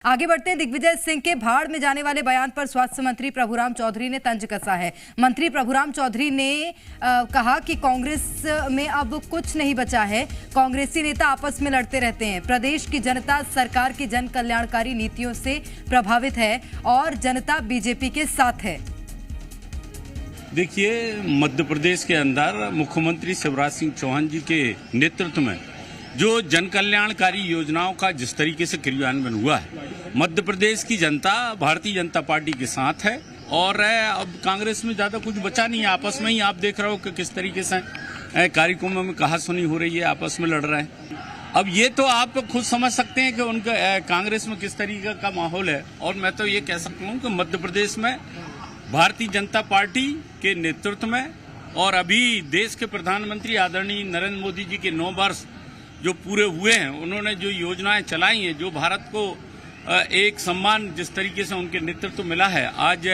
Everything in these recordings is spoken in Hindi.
आगे बढ़ते हैं। दिग्विजय सिंह के भाड़ में जाने वाले बयान पर स्वास्थ्य मंत्री प्रभुराम चौधरी ने तंज कसा है। मंत्री प्रभुराम चौधरी ने कहा कि कांग्रेस में अब कुछ नहीं बचा है। कांग्रेसी नेता आपस में लड़ते रहते हैं। प्रदेश की जनता सरकार की जन कल्याणकारी नीतियों से प्रभावित है और जनता बीजेपी के साथ है। देखिए, मध्य प्रदेश के अंदर मुख्यमंत्री शिवराज सिंह चौहान जी के नेतृत्व में जो जन कल्याणकारी योजनाओं का जिस तरीके से क्रियान्वयन हुआ है, मध्य प्रदेश की जनता भारतीय जनता पार्टी के साथ है और अब कांग्रेस में ज्यादा कुछ बचा नहीं है। आपस में ही आप देख रहे हो कि किस तरीके से कार्यक्रमों में कहासुनी हो रही है, आपस में लड़ रहे हैं। अब ये तो आप खुद समझ सकते हैं कि उनका कांग्रेस में किस तरीके का माहौल है। और मैं तो ये कह सकता हूँ कि मध्य प्रदेश में भारतीय जनता पार्टी के नेतृत्व में और अभी देश के प्रधानमंत्री आदरणीय नरेंद्र मोदी जी के 9 वर्ष जो पूरे हुए हैं, उन्होंने जो योजनाएं चलाई हैं, जो भारत को एक सम्मान जिस तरीके से उनके नेतृत्व मिला है, आज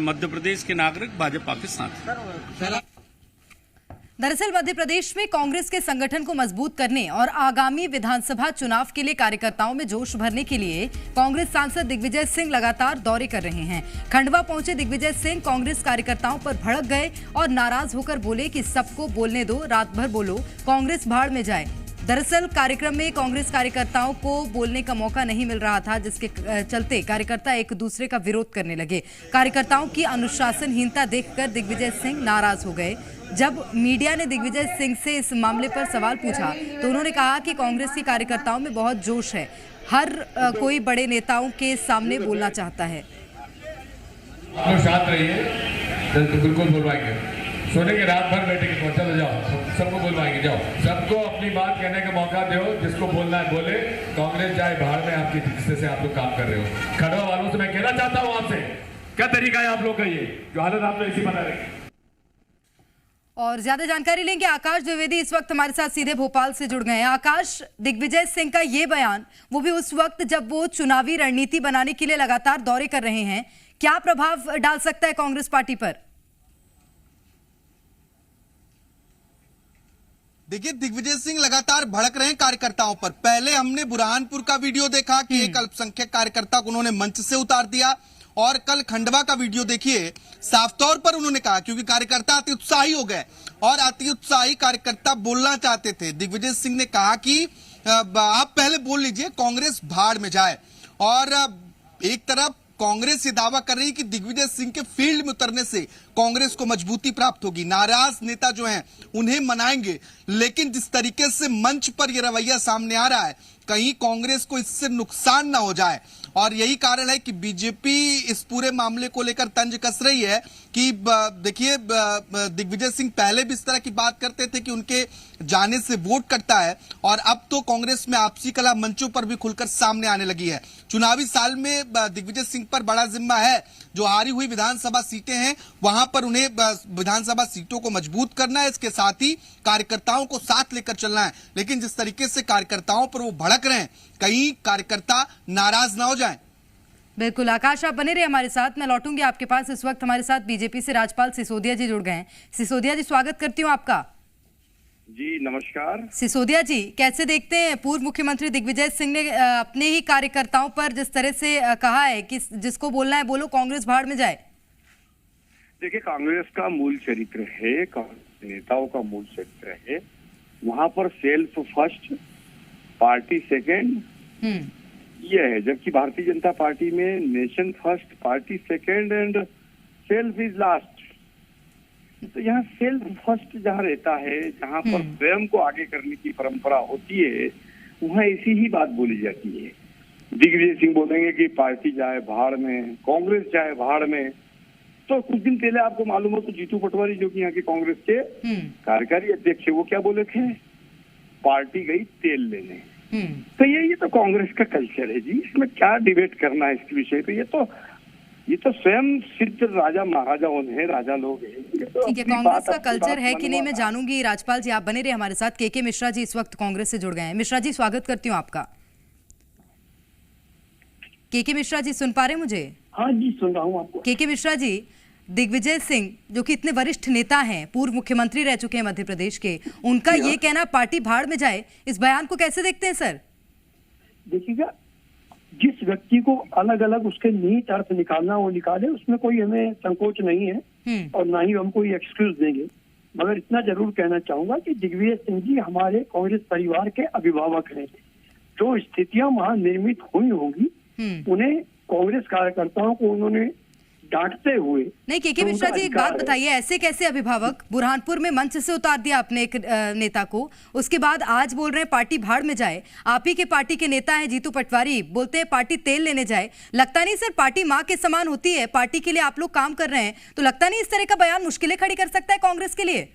मध्य प्रदेश के नागरिक भाजपा के साथ हैं। दरअसल मध्य प्रदेश में कांग्रेस के संगठन को मजबूत करने और आगामी विधानसभा चुनाव के लिए कार्यकर्ताओं में जोश भरने के लिए कांग्रेस सांसद दिग्विजय सिंह लगातार दौरे कर रहे हैं। खंडवा पहुंचे दिग्विजय सिंह कांग्रेस कार्यकर्ताओं पर भड़क गए और नाराज होकर बोले कि सबको बोलने दो, रात भर बोलो, कांग्रेस भाड़ में जाए। दरअसल कार्यक्रम में कांग्रेस कार्यकर्ताओं को बोलने का मौका नहीं मिल रहा था, जिसके चलते कार्यकर्ता एक दूसरे का विरोध करने लगे। कार्यकर्ताओं की अनुशासनहीनता देखकर दिग्विजय सिंह नाराज हो गए। जब मीडिया ने दिग्विजय सिंह से इस मामले पर सवाल पूछा तो उन्होंने कहा कि कांग्रेस के कार्यकर्ताओं में बहुत जोश है, हर कोई बड़े नेताओं के सामने बोलना चाहता है। शांत रहिए, बिल्कुल बोलवाएंगे। सोने के रात भर बैठे के चलो जाओ, सबको बुलवाएंगे, जाओ, सबको अपनी बात कहने का मौका दो, जिसको बोलना है बोले। कांग्रेस जाए भाड़ में, आपकी हिस्से से आप लोग काम कर रहे हो। खड़वा वालों से मैं कहना चाहता हूँ, आपसे क्या तरीका है आप लोग का, ये जो हालत आप लोग ऐसी बना रहे। और ज्यादा जानकारी लेंगे। आकाश द्विवेदी इस वक्त हमारे साथ सीधे भोपाल से जुड़ गए हैं। आकाश, दिग्विजय सिंह का ये बयान, वो भी उस वक्त जब वो चुनावी रणनीति बनाने के लिए लगातार दौरे कर रहे हैं, क्या प्रभाव डाल सकता है कांग्रेस पार्टी पर? देखिए, दिग्विजय सिंह लगातार भड़क रहे हैं कार्यकर्ताओं पर। पहले हमने बुरहानपुर का वीडियो देखा कि एक अल्पसंख्यक कार्यकर्ता को उन्होंने मंच से उतार दिया, और कल खंडवा का वीडियो देखिए, साफ तौर पर उन्होंने कहा, क्योंकि कार्यकर्ता अति उत्साही हो गए और अति उत्साही कार्यकर्ता बोलना चाहते थे। दिग्विजय सिंह ने कहा कि आप पहले बोल लीजिए, कांग्रेस भाड़ में जाए। और एक तरफ कांग्रेस ये दावा कर रही है कि दिग्विजय सिंह के फील्ड में उतरने से कांग्रेस को मजबूती प्राप्त होगी, नाराज नेता जो हैं उन्हें मनाएंगे। लेकिन जिस तरीके से मंच पर यह रवैया सामने आ रहा है, कहीं कांग्रेस को इससे नुकसान ना हो जाए। और यही कारण है कि बीजेपी इस पूरे मामले को लेकर तंज कस रही है कि देखिए, दिग्विजय सिंह पहले भी इस तरह की बात करते थे कि उनके जाने से वोट कटता है, और अब तो कांग्रेस में आपसी कलह मंचों पर भी खुलकर सामने आने लगी है। चुनावी साल में दिग्विजय सिंह पर बड़ा जिम्मा है। जो हारी हुई विधानसभा सीटें हैं, वहां पर उन्हें विधानसभा सीटों को मजबूत करना है, इसके साथ ही कार्यकर्ताओं को साथ लेकर चलना है। लेकिन जिस तरीके से कार्यकर्ताओं पर वो भड़क रहे हैं, कहीं कार्यकर्ता नाराज ना हो जाएं। बिल्कुल आकाश, आप बने रहे हमारे साथ। मैं लौटूंगी आपके पास। इस वक्त हमारे साथ बीजेपी से राजपाल सिसोदिया जी जुड़ गए हैं। सिसोदिया जी, स्वागत करती हूँ आपका। जी नमस्कार। सिसोदिया जी, कैसे देखते हैं पूर्व मुख्यमंत्री दिग्विजय सिंह ने अपने ही कार्यकर्ताओं पर जिस तरह से कहा है कि जिसको बोलना है बोलो, कांग्रेस भाड़ में जाए? देखिए, कांग्रेस का मूल चरित्र है, कांग्रेस नेताओं का मूल चरित्र है, वहां पर सेल्फ फर्स्ट, पार्टी सेकेंड, ये है। जबकि भारतीय जनता पार्टी में nation first, party second and self is last. तो यहाँ सेल्फ फर्स्ट जहाँ रहता है, जहाँ पर स्वयं को आगे करने की परंपरा होती है, वहाँ ऐसी ही बात बोली जाती है। दिग्विजय सिंह बोलेंगे कि पार्टी जाए भाड़ में, कांग्रेस जाए भाड़ में। तो कुछ दिन पहले आपको मालूम हो तो जीतू पटवारी, जो कि यहाँ के कांग्रेस के कार्यकारी अध्यक्ष है, वो क्या बोले थे? पार्टी गई तेल लेने। तो ये तो कांग्रेस का कल्चर है जी, इसमें क्या डिबेट करना है इसके विषय पे। ये तो स्वयं सिद्ध राजा महाराजा हैं, राजा लोग हैं। ठीक है, कांग्रेस का कल्चर है कि नहीं मैं जानूंगी। राजपाल जी, आप बने रहे हमारे साथ। के मिश्रा जी इस वक्त कांग्रेस से जुड़ गए हैं। मिश्रा जी, स्वागत करती हूँ आपका। के मिश्रा जी, सुन पा रहे मुझे? हाँ जी, सुन रहा हूँ आपको। के मिश्रा जी, दिग्विजय सिंह जो कि इतने वरिष्ठ नेता हैं, पूर्व मुख्यमंत्री रह चुके हैं मध्य प्रदेश के, उनका ये कहना पार्टी भाड़ में जाए, इस बयान को कैसे देखते हैं सर? देखिएगा, जिस व्यक्ति को अलग अलग उसके निहित अर्थ निकालना वो निकाले, उसमें कोई हमें संकोच नहीं है और ना ही हम कोई एक्सक्यूज देंगे। मगर इतना जरूर कहना चाहूंगा कि दिग्विजय सिंह जी हमारे कांग्रेस परिवार के अभिभावक हैं। जो स्थितियां वहां निर्मित हुई होंगी उन्हें कांग्रेस कार्यकर्ताओं को उन्होंने डांटते हुए नहीं। के मिश्रा जी, एक बात बताइए, ऐसे कैसे अभिभावक? बुरहानपुर में मंच से उतार दिया अपने एक नेता को, उसके बाद आज बोल रहे हैं पार्टी भाड़ में जाए। आप ही के पार्टी के नेता हैं जीतू पटवारी, बोलते हैं पार्टी तेल लेने जाए। लगता नहीं सर पार्टी माँ के समान होती है, पार्टी के लिए आप लोग काम कर रहे हैं, तो लगता नहीं इस तरह का बयान मुश्किलें खड़ी कर सकता है कांग्रेस के लिए?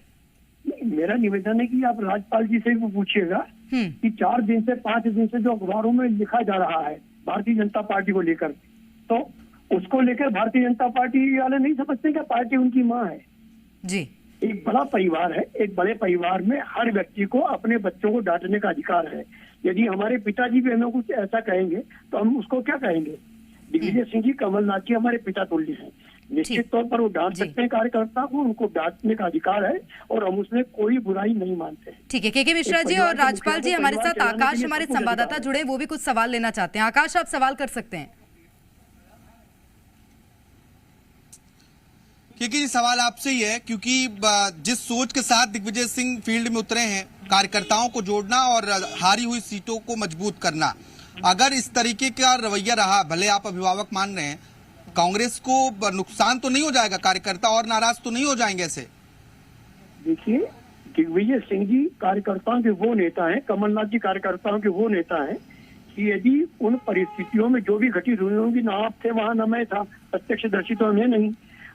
मेरा निवेदन है कि आप राज्यपाल जी से भी पूछिएगा कि 4 दिन से 5 दिन से जो अखबारों में लिखा जा रहा है भारतीय जनता पार्टी को लेकर, तो उसको लेकर भारतीय जनता पार्टी वाले नहीं समझते कि पार्टी उनकी माँ है जी। एक बड़ा परिवार है, एक बड़े परिवार में हर व्यक्ति को अपने बच्चों को डांटने का अधिकार है। यदि हमारे पिताजी भी हमें कुछ ऐसा कहेंगे तो हम उसको क्या कहेंगे? दिग्विजय सिंह जी, कमलनाथ जी हमारे पिता तुल्य हैं। निश्चित तौर पर वो डांट सकते हैं कार्यकर्ता को, उनको डांटने का अधिकार है और हम उसमें कोई बुराई नहीं मानते हैं। ठीक है, के मिश्रा जी और राजपाल जी, हमारे साथ आकाश हमारे संवाददाता जुड़े, वो भी कुछ सवाल लेना चाहते हैं। आकाश, आप सवाल कर सकते हैं। क्योंकि सवाल आपसे ही है, क्योंकि जिस सोच के साथ दिग्विजय सिंह फील्ड में उतरे हैं, कार्यकर्ताओं को जोड़ना और हारी हुई सीटों को मजबूत करना, अगर इस तरीके का रवैया रहा, भले आप अभिभावक मान रहे हैं, कांग्रेस को नुकसान तो नहीं हो जाएगा? कार्यकर्ता और नाराज तो नहीं हो जाएंगे ऐसे? देखिए, दिग्विजय सिंह जी कार्यकर्ताओं के वो नेता हैं, कमलनाथ जी कार्यकर्ताओं के वो नेता हैं कि यदि उन परिस्थितियों में जो भी घटित हुई होंगी, ना आप थे वहां, ना मैं था, प्रत्यक्षदर्शी तो हमें नहीं,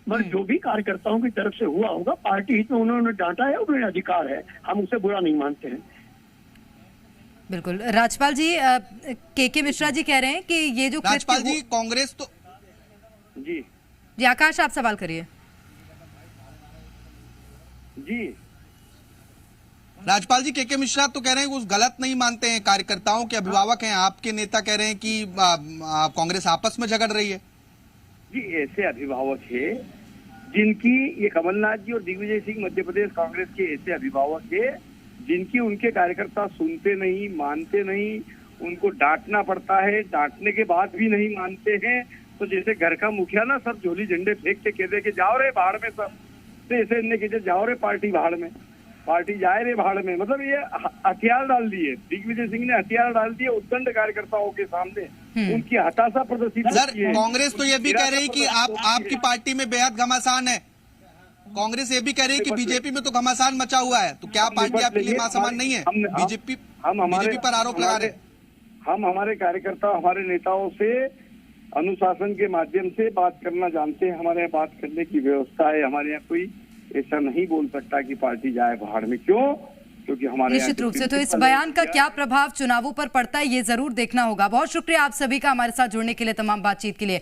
मगर जो भी कार्यकर्ताओं की तरफ से हुआ होगा, पार्टी हित में उन्होंने डांटा है और उन्हें अधिकार है, हम उसे बुरा नहीं मानते हैं। बिल्कुल। राजपाल जी, के मिश्रा जी कह रहे हैं कि ये जो राजपाल जी, कांग्रेस तो जी आकाश, आप सवाल करिए। जी राजपाल जी, के मिश्रा तो कह रहे हैं कि उस गलत नहीं मानते हैं, कार्यकर्ताओं के अभिभावक हैं, आपके नेता कह रहे हैं कि कांग्रेस आपस में झगड़ रही है। जी, ऐसे अभिभावक है जिनकी, ये कमलनाथ जी और दिग्विजय सिंह मध्य प्रदेश कांग्रेस के ऐसे अभिभावक है जिनकी उनके कार्यकर्ता सुनते नहीं, मानते नहीं, उनको डांटना पड़ता है, डांटने के बाद भी नहीं मानते हैं। तो जैसे घर का मुखिया ना सब झोली झंडे फेंक के कहते कि जाओ रे भाड़ में, सब तो ऐसे इन्हें कहते जाओ रे पार्टी भाड़ में, पार्टी जाए रे भाड़ में। मतलब ये हथियार डाल दिए, दिग्विजय सिंह ने हथियार डाल दिए उद्दंड कार्यकर्ताओं के सामने, उनकी हताशा प्रदर्शित। सर, कांग्रेस तो ये भी कह रही कि आपकी पार्टी में बेहद घमासान है। कांग्रेस ये भी कह रही है कि बीजेपी में तो घमासान मचा हुआ है, तो क्या पार्टी आपके लिए महासमान नहीं है? बीजेपी पर आरोप लगा रहे। हम हमारे कार्यकर्ता, हमारे नेताओं से अनुशासन के माध्यम से बात करना जानते हैं, हमारे यहाँ बात करने की व्यवस्था है। हमारे यहाँ कोई ऐसा नहीं बोल सकता कि पार्टी जाए भाड़ में। क्यों? क्योंकि हमारे निश्चित रूप से। तो इस बयान का क्या प्रभाव चुनावों पर पड़ता है, ये जरूर देखना होगा। बहुत शुक्रिया आप सभी का हमारे साथ जुड़ने के लिए, तमाम बातचीत के लिए।